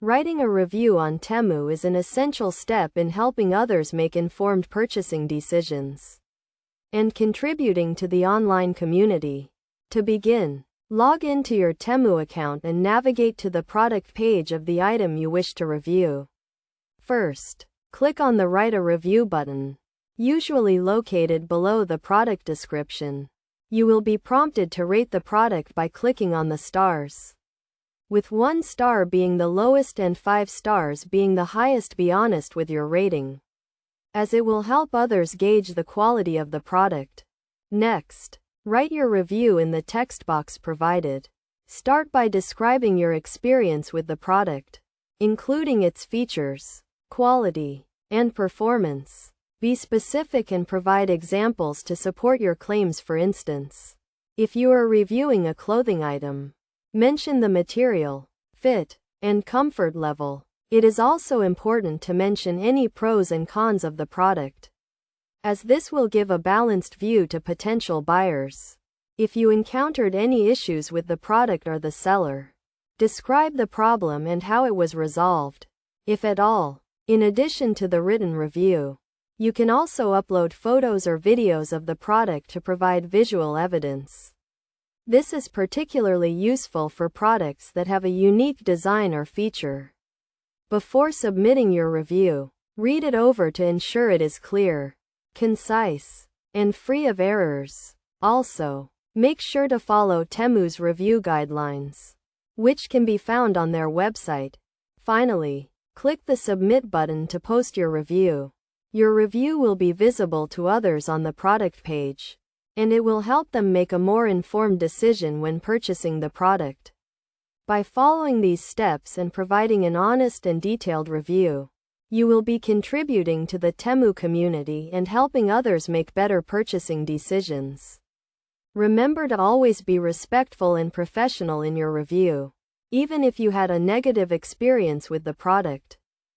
Writing a review on Temu is an essential step in helping others make informed purchasing decisions and contributing to the online community. To begin, log into your Temu account and navigate to the product page of the item you wish to review. First, click on the Write a Review button, usually located below the product description. You will be prompted to rate the product by clicking on the stars, with 1 star being the lowest and 5 stars being the highest. Be honest with your rating, as it will help others gauge the quality of the product. Next, write your review in the text box provided. Start by describing your experience with the product, including its features, quality, and performance. Be specific and provide examples to support your claims. For instance, if you are reviewing a clothing item, mention the material, fit, and comfort level. It is also important to mention any pros and cons of the product, as this will give a balanced view to potential buyers. If you encountered any issues with the product or the seller, describe the problem and how it was resolved, if at all. In addition to the written review, you can also upload photos or videos of the product to provide visual evidence. This is particularly useful for products that have a unique design or feature. Before submitting your review, read it over to ensure it is clear, concise, and free of errors. Also, make sure to follow Temu's review guidelines, which can be found on their website. Finally, click the Submit button to post your review. Your review will be visible to others on the product page, and it will help them make a more informed decision when purchasing the product. By following these steps and providing an honest and detailed review, you will be contributing to the Temu community and helping others make better purchasing decisions. Remember to always be respectful and professional in your review, even if you had a negative experience with the product.